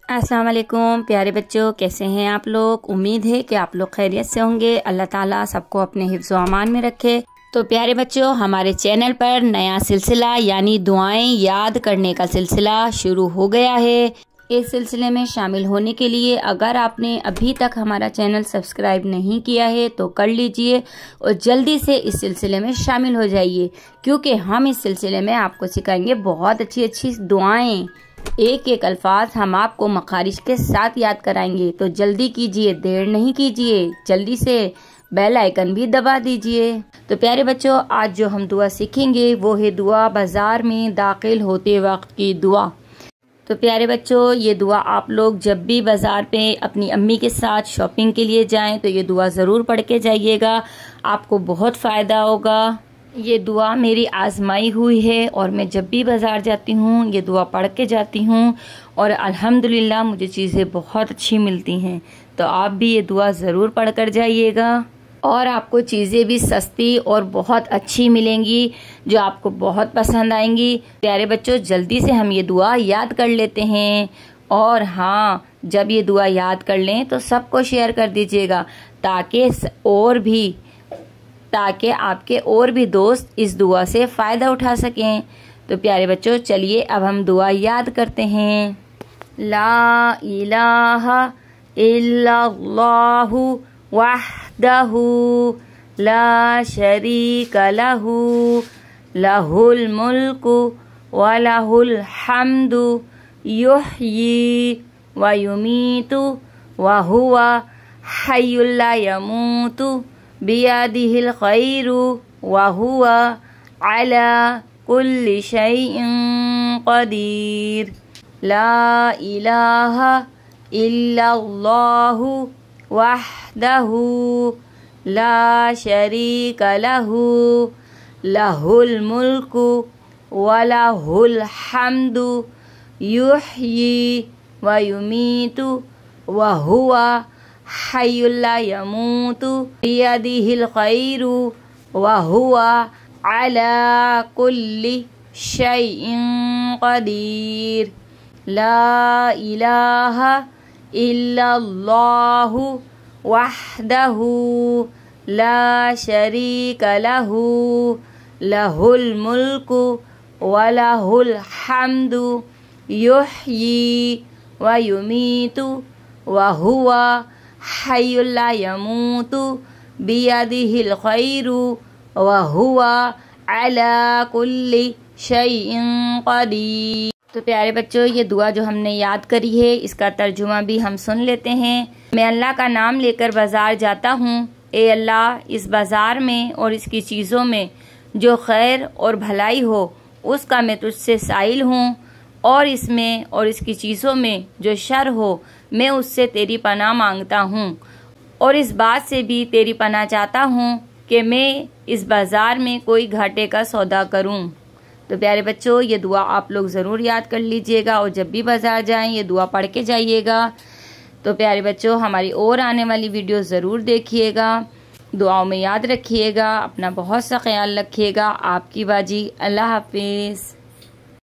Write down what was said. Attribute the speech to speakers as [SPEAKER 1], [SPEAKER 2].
[SPEAKER 1] अस्सलाम वालेकुम प्यारे बच्चों, कैसे हैं आप लोग। उम्मीद है कि आप लोग खैरियत से होंगे। अल्लाह ताला सबको अपने हिफ्ज़ व अमान में रखे। तो प्यारे बच्चों, हमारे चैनल पर नया सिलसिला यानी दुआएं याद करने का सिलसिला शुरू हो गया है। इस सिलसिले में शामिल होने के लिए अगर आपने अभी तक हमारा चैनल सब्सक्राइब नहीं किया है तो कर लीजिए और जल्दी से इस सिलसिले में शामिल हो जाइए, क्योंकि हम इस सिलसिले में आपको सिखाएंगे बहुत अच्छी अच्छी दुआएं। एक एक अल्फाज हम आपको मखारिज के साथ याद कराएंगे। तो जल्दी कीजिए, देर नहीं कीजिए, जल्दी से बेल आइकन भी दबा दीजिए। तो प्यारे बच्चों, आज जो हम दुआ सीखेंगे वो है दुआ बाजार में दाखिल होते वक्त की दुआ। तो प्यारे बच्चों, ये दुआ आप लोग जब भी बाजार पे अपनी अम्मी के साथ शॉपिंग के लिए जाएं तो ये दुआ ज़रूर पढ़ के जाइएगा, आपको बहुत फ़ायदा होगा। ये दुआ मेरी आजमाई हुई है और मैं जब भी बाज़ार जाती हूँ ये दुआ पढ़ के जाती हूँ और अल्हम्दुलिल्लाह मुझे चीज़ें बहुत अच्छी मिलती हैं। तो आप भी ये दुआ ज़रूर पढ़ कर जाइएगा और आपको चीज़ें भी सस्ती और बहुत अच्छी मिलेंगी जो आपको बहुत पसंद आएंगी। प्यारे बच्चों, जल्दी से हम ये दुआ याद कर लेते हैं। और हाँ, जब ये दुआ याद कर लें तो सबको शेयर कर दीजिएगा ताकि आपके और भी दोस्त इस दुआ से फ़ायदा उठा सकें। तो प्यारे बच्चों, चलिए अब हम दुआ याद करते हैं। ला इलाहा इल्लल्लाहु वहदहु ला शरीका लहु लहुल मुल्कु व लहुल हम्दु युहयी व युमीतु व हुवा हय्युल ला यमूतु बियदिहिल खैरु व हुवा अला कुल्लि शैइन कदीर। ला इलाहा इल्लल्लाहु वहदहु ला शरीका लहु लहुल मुल्कु व लहुल हम्दु युहयी व युमीतु व हुवा हय्युल ला यमूतु बियदिहिल खैरु व हुवा अला कुल्लि शैइन कदीर। ला इलाहा इल्लल्लाहु वहदहु ला शरीका लहु लहुल मुल्कु व लहुल हम्दु युहयी व युमीतु व हुवा हय्युल ला यमूतु बियदिहिल खैरु व हुवा अला कुल्लि शैइन कदीर। तो प्यारे बच्चों, ये दुआ जो हमने याद करी है इसका तर्जुमा भी हम सुन लेते हैं। मैं अल्लाह का नाम लेकर बाजार जाता हूँ। ए अल्लाह, इस बाजार में और इसकी चीज़ों में जो खैर और भलाई हो उसका मैं तुझसे साइल हूँ, और इसमें और इसकी चीज़ों में जो शर हो मैं उससे तेरी पनाह मांगता हूँ, और इस बात से भी तेरी पनाह चाहता हूँ कि मैं इस बाज़ार में कोई घाटे का सौदा करूँ। तो प्यारे बच्चों, ये दुआ आप लोग ज़रूर याद कर लीजिएगा और जब भी बाज़ार जाएं ये दुआ पढ़ के जाइएगा। तो प्यारे बच्चों, हमारी और आने वाली वीडियो ज़रूर देखिएगा, दुआओं में याद रखिएगा, अपना बहुत सा ख्याल रखिएगा। आपकी बाजी। अल्लाह हाफिज़।